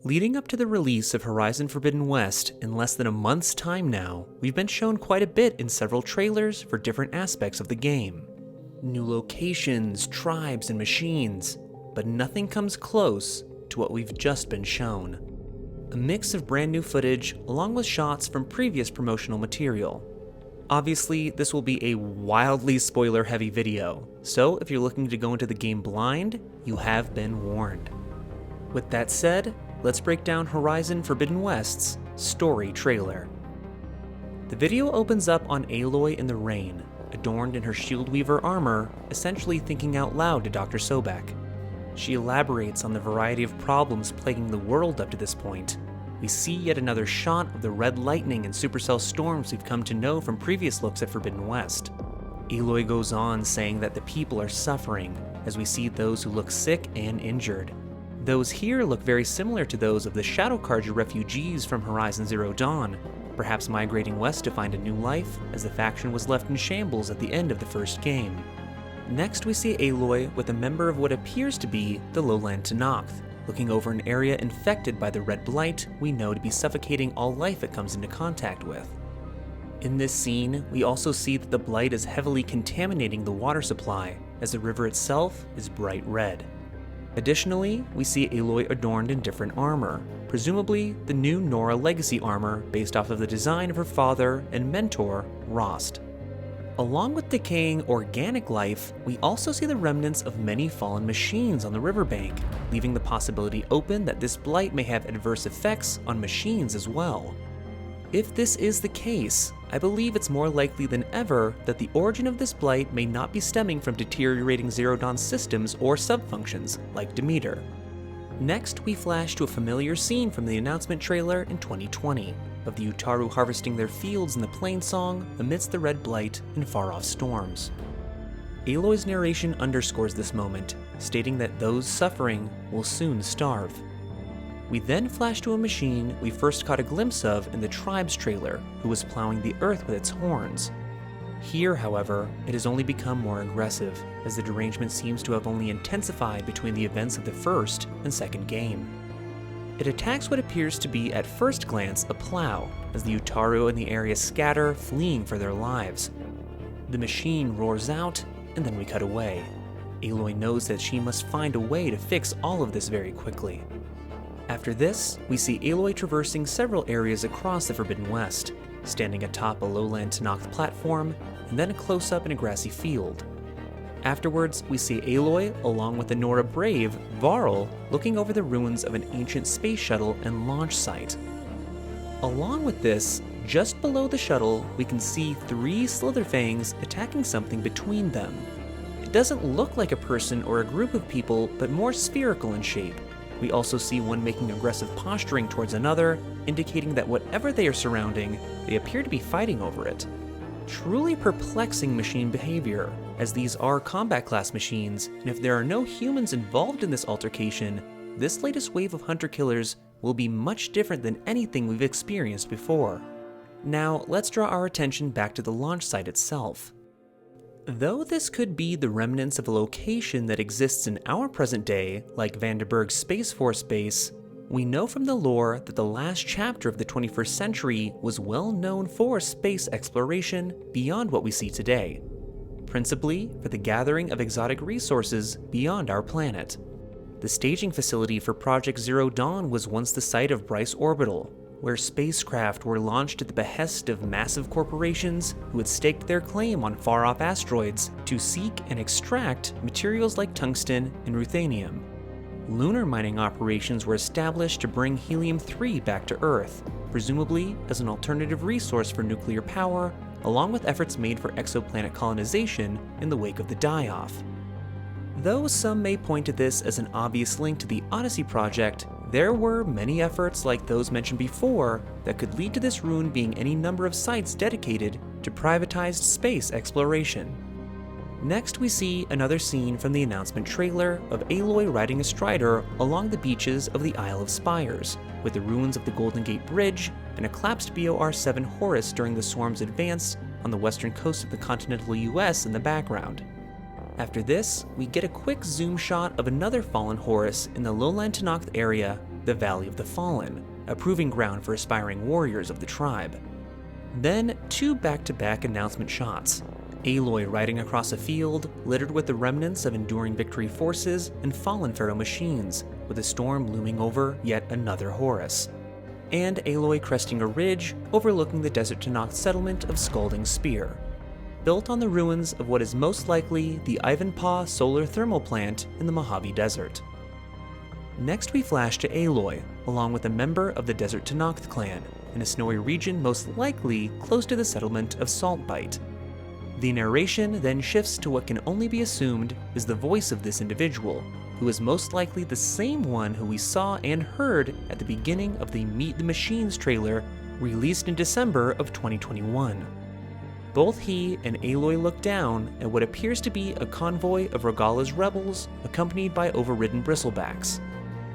Leading up to the release of Horizon Forbidden West in less than a month's time now, we've been shown quite a bit in several trailers for different aspects of the game. New locations, tribes, and machines, but nothing comes close to what we've just been shown. A mix of brand new footage along with shots from previous promotional material. Obviously, this will be a wildly spoiler-heavy video, so if you're looking to go into the game blind, you have been warned. With that said, let's break down Horizon Forbidden West's story trailer. The video opens up on Aloy in the rain, adorned in her shield weaver armor, essentially thinking out loud to Dr. Sobek. She elaborates on the variety of problems plaguing the world up to this point. We see yet another shot of the red lightning and supercell storms we've come to know from previous looks at Forbidden West. Aloy goes on saying that the people are suffering, as we see those who look sick and injured. Those here look very similar to those of the Shadow Carja refugees from Horizon Zero Dawn, perhaps migrating west to find a new life, as the faction was left in shambles at the end of the first game. Next we see Aloy with a member of what appears to be the Lowland Tenakth, looking over an area infected by the red blight we know to be suffocating all life it comes into contact with. In this scene, we also see that the blight is heavily contaminating the water supply, as the river itself is bright red. Additionally, we see Aloy adorned in different armor, presumably the new Nora Legacy armor based off of the design of her father and mentor, Rost. Along with decaying organic life, we also see the remnants of many fallen machines on the riverbank, leaving the possibility open that this blight may have adverse effects on machines as well. If this is the case, I believe it's more likely than ever that the origin of this blight may not be stemming from deteriorating Zero Dawn systems or subfunctions, like Demeter. Next, we flash to a familiar scene from the announcement trailer in 2020, of the Utaru harvesting their fields in the Plainsong amidst the red blight and far-off storms. Aloy's narration underscores this moment, stating that those suffering will soon starve. We then flash to a machine we first caught a glimpse of in the Tribes trailer, who was plowing the earth with its horns. Here, however, it has only become more aggressive, as the derangement seems to have only intensified between the events of the first and second game. It attacks what appears to be at first glance a plow, as the Utaru in the area scatter, fleeing for their lives. The machine roars out, and then we cut away. Aloy knows that she must find a way to fix all of this very quickly. After this, we see Aloy traversing several areas across the Forbidden West, standing atop a Lowland Tenakth platform, and then a close-up in a grassy field. Afterwards, we see Aloy, along with the Nora brave, Varl, looking over the ruins of an ancient space shuttle and launch site. Along with this, just below the shuttle, we can see 3 Slitherfangs attacking something between them. It doesn't look like a person or a group of people, but more spherical in shape. We also see one making aggressive posturing towards another, indicating that whatever they are surrounding, they appear to be fighting over it. Truly perplexing machine behavior, as these are combat class machines, and if there are no humans involved in this altercation, this latest wave of hunter-killers will be much different than anything we've experienced before. Now, let's draw our attention back to the launch site itself. Though this could be the remnants of a location that exists in our present day, like Vandenberg's Space Force base, we know from the lore that the last chapter of the 21st century was well known for space exploration beyond what we see today, principally for the gathering of exotic resources beyond our planet. The staging facility for Project Zero Dawn was once the site of Bryce Orbital, where spacecraft were launched at the behest of massive corporations who had staked their claim on far-off asteroids to seek and extract materials like tungsten and ruthenium. Lunar mining operations were established to bring helium-3 back to Earth, presumably as an alternative resource for nuclear power, along with efforts made for exoplanet colonization in the wake of the die-off. Though some may point to this as an obvious link to the Odyssey project, there were many efforts like those mentioned before that could lead to this rune being any number of sites dedicated to privatized space exploration. Next, we see another scene from the announcement trailer of Aloy riding a strider along the beaches of the Isle of Spires, with the ruins of the Golden Gate Bridge and a collapsed BOR-7 Horus during the swarm's advance on the western coast of the continental US in the background. After this, we get a quick zoom shot of another fallen Horus in the Lowland Tenakth area, the Valley of the Fallen, a proving ground for aspiring warriors of the tribe. Then, 2 back-to-back announcement shots. Aloy riding across a field littered with the remnants of enduring victory forces and fallen Pharaoh machines, with a storm looming over yet another Horus. And Aloy cresting a ridge overlooking the Desert Tenakth settlement of Scalding Spear, built on the ruins of what is most likely the Ivanpah solar thermal plant in the Mojave Desert. Next we flash to Aloy, along with a member of the Desert Tenakth clan, in a snowy region most likely close to the settlement of Saltbite. The narration then shifts to what can only be assumed is the voice of this individual, who is most likely the same one who we saw and heard at the beginning of the Meet the Machines trailer released in December of 2021. Both he and Aloy look down at what appears to be a convoy of Regalla's rebels accompanied by overridden bristlebacks.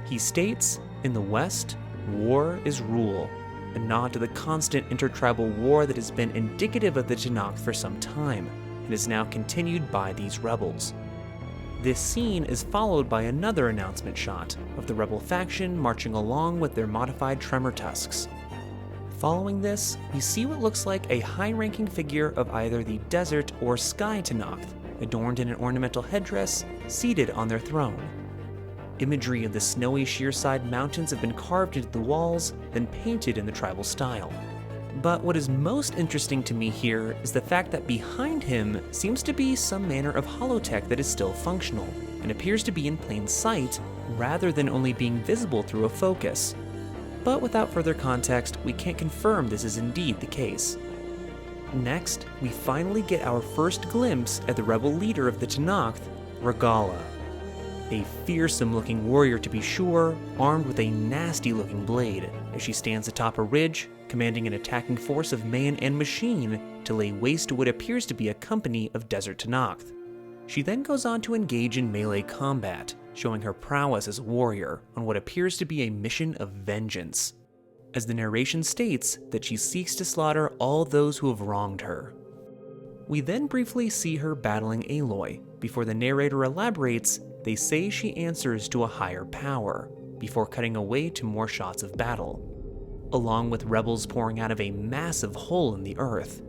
He states, "In the West, war is rule," a nod to the constant intertribal war that has been indicative of the Tenakth for some time, and is now continued by these rebels. This scene is followed by another announcement shot of the rebel faction marching along with their modified tremor tusks. Following this, we see what looks like a high-ranking figure of either the Desert or Sky Tenakth, adorned in an ornamental headdress, seated on their throne. Imagery of the snowy Shearside Mountains have been carved into the walls, then painted in the tribal style. But what is most interesting to me here is the fact that behind him seems to be some manner of holotech that is still functional, and appears to be in plain sight, rather than only being visible through a focus. But without further context, we can't confirm this is indeed the case. Next, we finally get our first glimpse at the rebel leader of the Tenakth, Regalla. A fearsome-looking warrior to be sure, armed with a nasty-looking blade, as she stands atop a ridge, commanding an attacking force of man and machine to lay waste to what appears to be a company of Desert Tenakth. She then goes on to engage in melee combat, showing her prowess as a warrior on what appears to be a mission of vengeance, as the narration states that she seeks to slaughter all those who have wronged her. We then briefly see her battling Aloy. Before the narrator elaborates, they say she answers to a higher power, before cutting away to more shots of battle, along with rebels pouring out of a massive hole in the earth.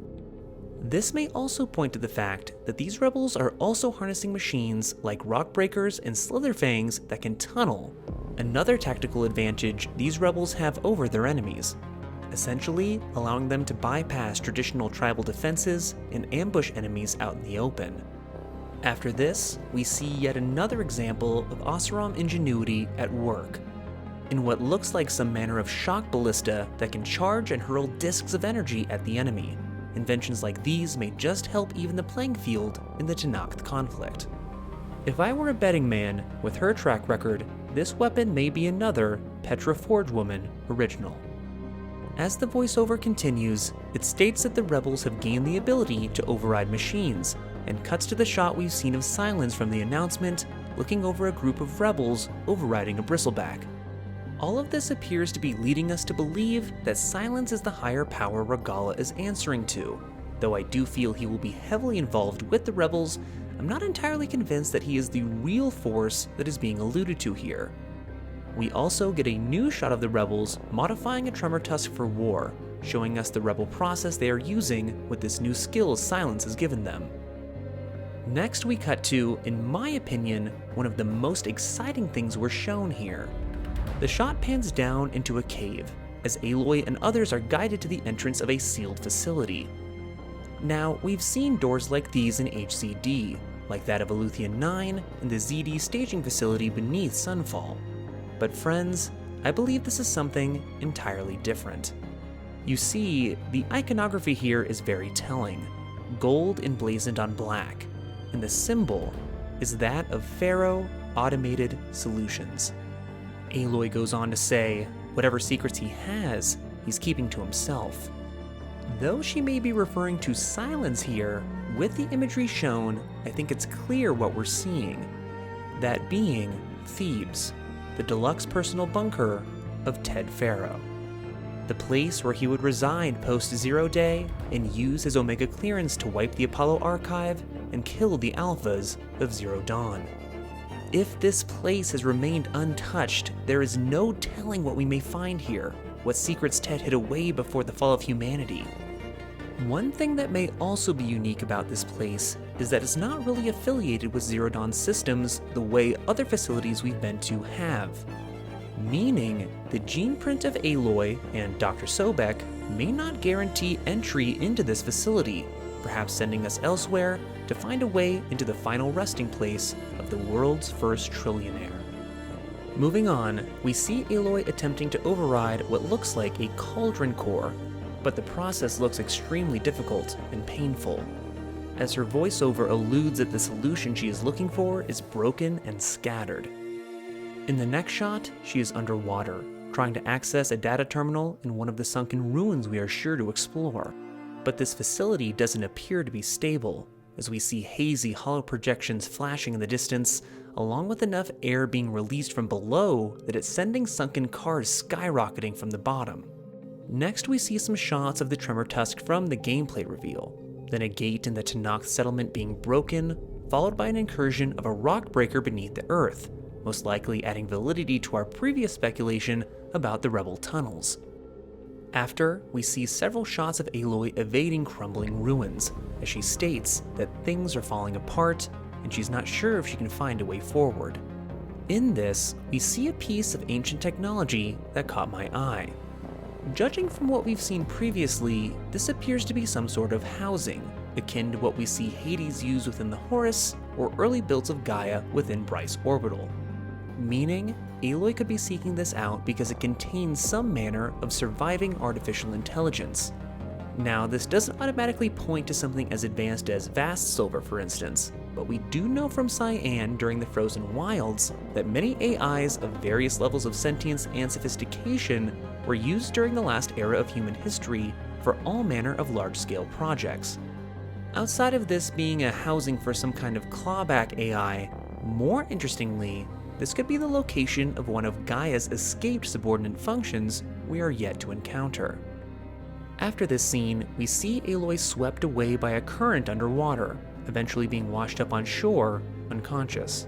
This may also point to the fact that these rebels are also harnessing machines like Rockbreakers and Slitherfangs that can tunnel, another tactical advantage these rebels have over their enemies, essentially allowing them to bypass traditional tribal defenses and ambush enemies out in the open. After this, we see yet another example of Oseram ingenuity at work, in what looks like some manner of shock ballista that can charge and hurl discs of energy at the enemy. Inventions like these may just help even the playing field in the Tenakth conflict. If I were a betting man, with her track record, this weapon may be another Petra Forgewoman original. As the voiceover continues, it states that the rebels have gained the ability to override machines, and cuts to the shot we've seen of Silence from the announcement, looking over a group of rebels overriding a bristleback. All of this appears to be leading us to believe that Silence is the higher power Regalla is answering to. Though I do feel he will be heavily involved with the rebels, I'm not entirely convinced that he is the real force that is being alluded to here. We also get a new shot of the rebels modifying a tremor tusk for war, showing us the rebel process they are using with this new skill Silence has given them. Next we cut to, in my opinion, one of the most exciting things we're shown here. The shot pans down into a cave, as Aloy and others are guided to the entrance of a sealed facility. Now, we've seen doors like these in HCD, like that of Aleuthian 9 and the ZD staging facility beneath Sunfall. But friends, I believe this is something entirely different. You see, the iconography here is very telling, gold emblazoned on black, and the symbol is that of Pharaoh Automated Solutions. Aloy goes on to say, whatever secrets he has, he's keeping to himself. Though she may be referring to Silence here, with the imagery shown, I think it's clear what we're seeing. That being Thebes, the deluxe personal bunker of Ted Pharaoh. The place where he would reside post-Zero Day and use his Omega clearance to wipe the Apollo archive and kill the Alphas of Zero Dawn. If this place has remained untouched, there is no telling what we may find here, what secrets Ted hid away before the fall of humanity. One thing that may also be unique about this place is that it's not really affiliated with Zero Dawn systems the way other facilities we've been to have. Meaning, the gene print of Aloy and Dr. Sobek may not guarantee entry into this facility, perhaps sending us elsewhere to find a way into the final resting place of the world's first trillionaire. Moving on, we see Aloy attempting to override what looks like a cauldron core, but the process looks extremely difficult and painful, as her voiceover alludes that the solution she is looking for is broken and scattered. In the next shot, she is underwater, trying to access a data terminal in one of the sunken ruins we are sure to explore. But this facility doesn't appear to be stable, as we see hazy hollow projections flashing in the distance, along with enough air being released from below that it's sending sunken cars skyrocketing from the bottom. Next, we see some shots of the Tremor Tusk from the gameplay reveal, then a gate in the Tenakth settlement being broken, followed by an incursion of a rock breaker beneath the earth, most likely adding validity to our previous speculation about the rebel tunnels. After, we see several shots of Aloy evading crumbling ruins, as she states that things are falling apart and she's not sure if she can find a way forward. In this, we see a piece of ancient technology that caught my eye. Judging from what we've seen previously, this appears to be some sort of housing, akin to what we see Hades use within the Horus or early builds of Gaia within Bryce Orbital. Meaning, Aloy could be seeking this out because it contains some manner of surviving artificial intelligence. Now, this doesn't automatically point to something as advanced as Vast Silver, for instance, but we do know from Cyan during the Frozen Wilds that many AIs of various levels of sentience and sophistication were used during the last era of human history for all manner of large-scale projects. Outside of this being a housing for some kind of clawback AI, more interestingly, this could be the location of one of Gaia's escaped subordinate functions we are yet to encounter. After this scene, we see Aloy swept away by a current underwater, eventually being washed up on shore, unconscious.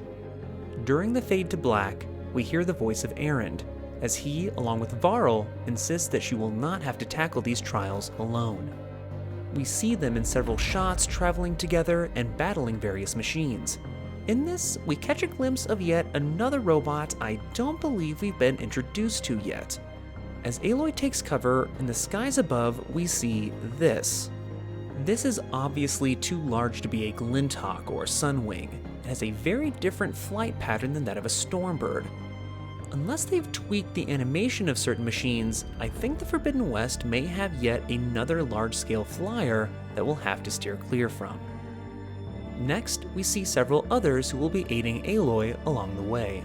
During the fade to black, we hear the voice of Erend, as he, along with Varl, insists that she will not have to tackle these trials alone. We see them in several shots traveling together and battling various machines. In this, we catch a glimpse of yet another robot I don't believe we've been introduced to yet. As Aloy takes cover in the skies above, we see this. This is obviously too large to be a Glinthawk or Sunwing. It has a very different flight pattern than that of a Stormbird. Unless they've tweaked the animation of certain machines, I think the Forbidden West may have yet another large-scale flyer that we'll have to steer clear from. Next, we see several others who will be aiding Aloy along the way.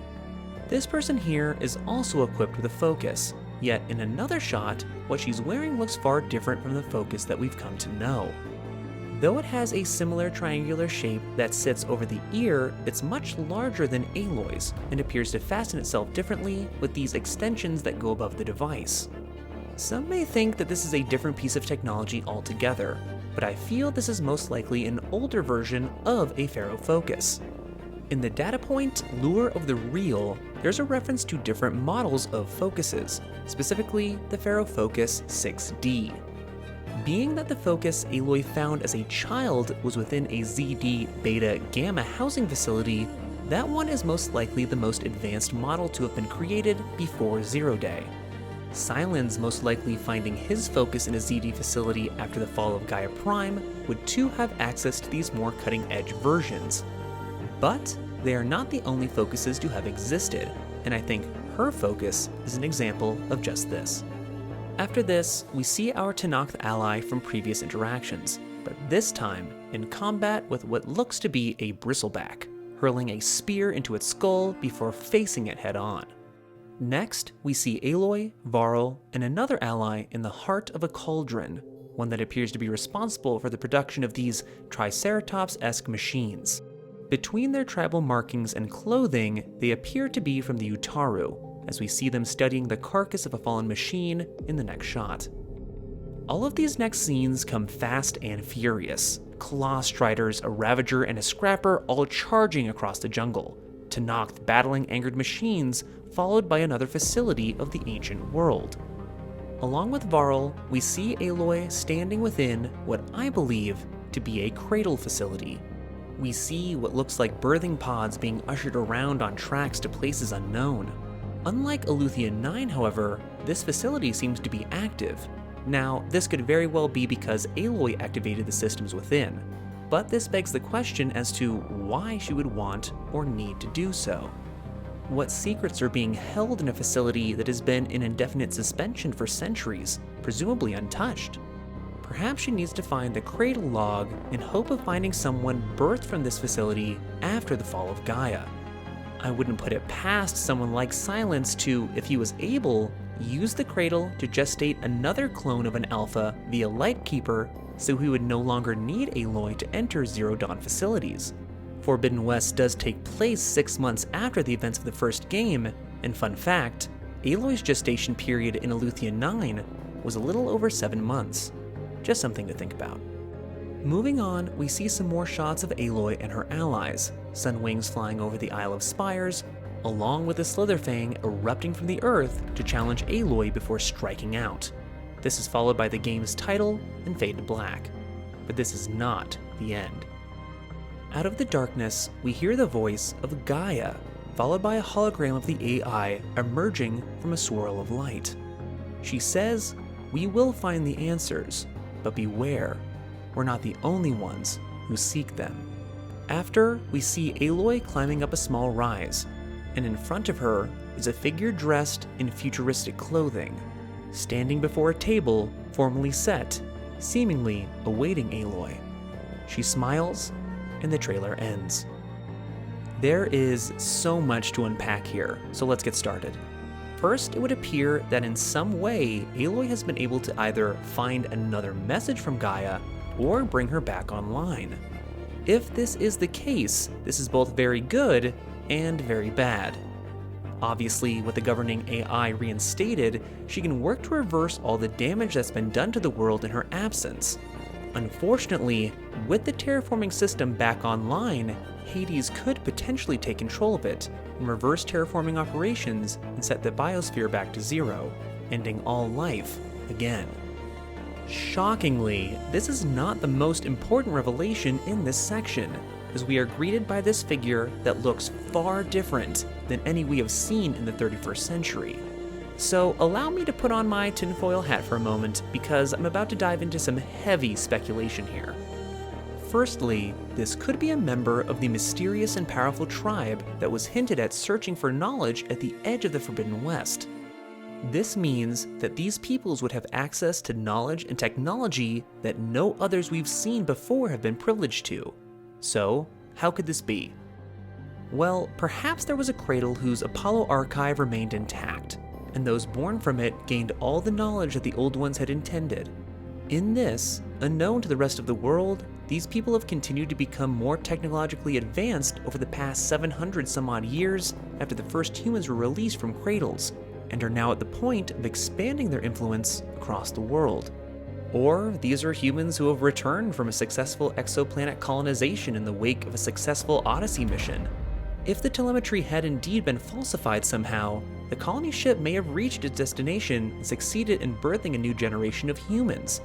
This person here is also equipped with a focus, yet in another shot, what she's wearing looks far different from the focus that we've come to know. Though it has a similar triangular shape that sits over the ear, it's much larger than Aloy's and appears to fasten itself differently with these extensions that go above the device. Some may think that this is a different piece of technology altogether, but I feel this is most likely an older version of a Pharaoh Focus. In the data point Lure of the Real, there's a reference to different models of focuses, specifically the Pharaoh Focus 6D. Being that the focus Aloy found as a child was within a ZD Beta Gamma housing facility, that one is most likely the most advanced model to have been created before Zero Day. Sylan's most likely finding his focus in a ZD facility after the fall of Gaia Prime would too have access to these more cutting-edge versions. But they are not the only focuses to have existed, and I think her focus is an example of just this. After this, we see our Tenakth ally from previous interactions, but this time in combat with what looks to be a bristleback, hurling a spear into its skull before facing it head-on. Next, we see Aloy, Varl, and another ally in the heart of a cauldron, one that appears to be responsible for the production of these Triceratops-esque machines. Between their tribal markings and clothing, they appear to be from the Utaru, as we see them studying the carcass of a fallen machine in the next shot. All of these next scenes come fast and furious, Claw Striders, a Ravager, and a Scrapper all charging across the jungle, to knock the battling angered machines, followed by another facility of the ancient world. Along with Varl, we see Aloy standing within what I believe to be a cradle facility. We see what looks like birthing pods being ushered around on tracks to places unknown. Unlike Aleuthian 9, however, this facility seems to be active. Now, this could very well be because Aloy activated the systems within, but this begs the question as to why she would want or need to do so. What secrets are being held in a facility that has been in indefinite suspension for centuries, presumably untouched? Perhaps she needs to find the cradle log in hope of finding someone birthed from this facility after the fall of Gaia. I wouldn't put it past someone like Silence to, if he was able, use the cradle to gestate another clone of an alpha via Lightkeeper so he would no longer need Aloy to enter Zero Dawn facilities. Forbidden West does take place 6 months after the events of the first game, and fun fact, Aloy's gestation period in Aleuthian 9 was a little over 7 months. Just something to think about. Moving on, we see some more shots of Aloy and her allies, Sunwings flying over the Isle of Spires, along with the Slitherfang erupting from the earth to challenge Aloy before striking out. This is followed by the game's title and fade to black. But this is not the end. Out of the darkness, we hear the voice of Gaia, followed by a hologram of the AI emerging from a swirl of light. She says, "We will find the answers, but beware, we're not the only ones who seek them." After, we see Aloy climbing up a small rise, and in front of her is a figure dressed in futuristic clothing, standing before a table formally set, seemingly awaiting Aloy. She smiles, and the trailer ends. There is so much to unpack here, so let's get started. First, it would appear that in some way, Aloy has been able to either find another message from Gaia or bring her back online. If this is the case, this is both very good and very bad. Obviously, with the governing AI reinstated, she can work to reverse all the damage that's been done to the world in her absence. Unfortunately, with the terraforming system back online, Hades could potentially take control of it and reverse terraforming operations and set the biosphere back to zero, ending all life again. Shockingly, this is not the most important revelation in this section, as we are greeted by this figure that looks far different than any we have seen in the 31st century. So allow me to put on my tinfoil hat for a moment, because I'm about to dive into some heavy speculation here. Firstly, this could be a member of the mysterious and powerful tribe that was hinted at searching for knowledge at the edge of the Forbidden West. This means that these peoples would have access to knowledge and technology that no others we've seen before have been privileged to. So, how could this be? Well, perhaps there was a cradle whose Apollo archive remained intact, and those born from it gained all the knowledge that the old ones had intended. In this, unknown to the rest of the world, these people have continued to become more technologically advanced over the past 700 some odd years after the first humans were released from cradles, and are now at the point of expanding their influence across the world. Or these are humans who have returned from a successful exoplanet colonization in the wake of a successful Odyssey mission. If the telemetry had indeed been falsified somehow, the colony ship may have reached its destination and succeeded in birthing a new generation of humans.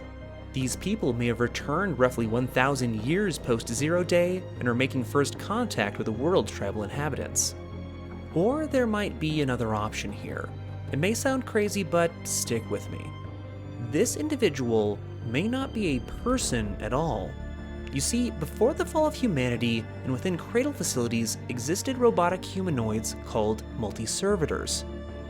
These people may have returned roughly 1,000 years post-Zero Day and are making first contact with the world's tribal inhabitants. Or there might be another option here. It may sound crazy, but stick with me. This individual may not be a person at all. You see, before the fall of humanity and within cradle facilities existed robotic humanoids called multi-servitors.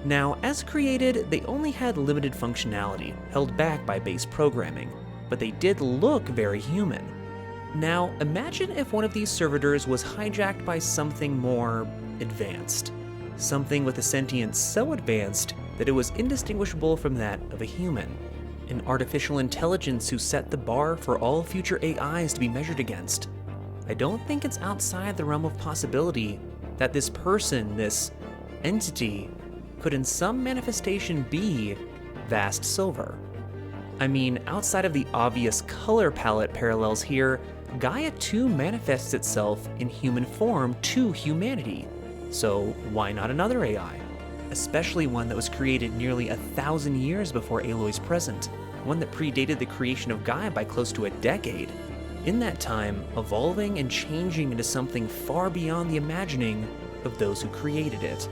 Now, as created, they only had limited functionality, held back by base programming, but they did look very human. Now, imagine if one of these servitors was hijacked by something more advanced. Something with a sentience so advanced that it was indistinguishable from that of a human. An artificial intelligence who set the bar for all future AIs to be measured against. I don't think it's outside the realm of possibility that this person, this entity, could in some manifestation be Vast Silver. I mean, outside of the obvious color palette parallels here, Gaia too manifests itself in human form to humanity. So why not another AI? Especially one that was created nearly 1,000 years before Aloy's present, one that predated the creation of Gaia by close to a decade. In that time, evolving and changing into something far beyond the imagining of those who created it.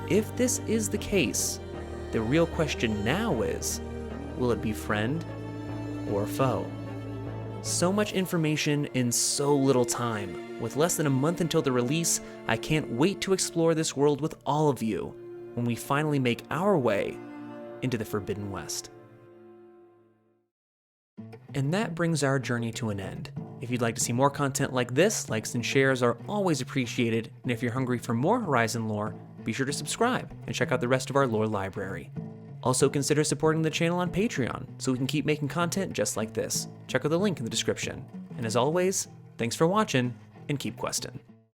If this is the case, the real question now is, will it be friend or foe? So much information in so little time. With less than a month until the release, I can't wait to explore this world with all of you when we finally make our way into the Forbidden West. And that brings our journey to an end. If you'd like to see more content like this, likes and shares are always appreciated, and if you're hungry for more Horizon lore, be sure to subscribe and check out the rest of our lore library. Also consider supporting the channel on Patreon so we can keep making content just like this. Check out the link in the description. And as always, thanks for watching and keep questing.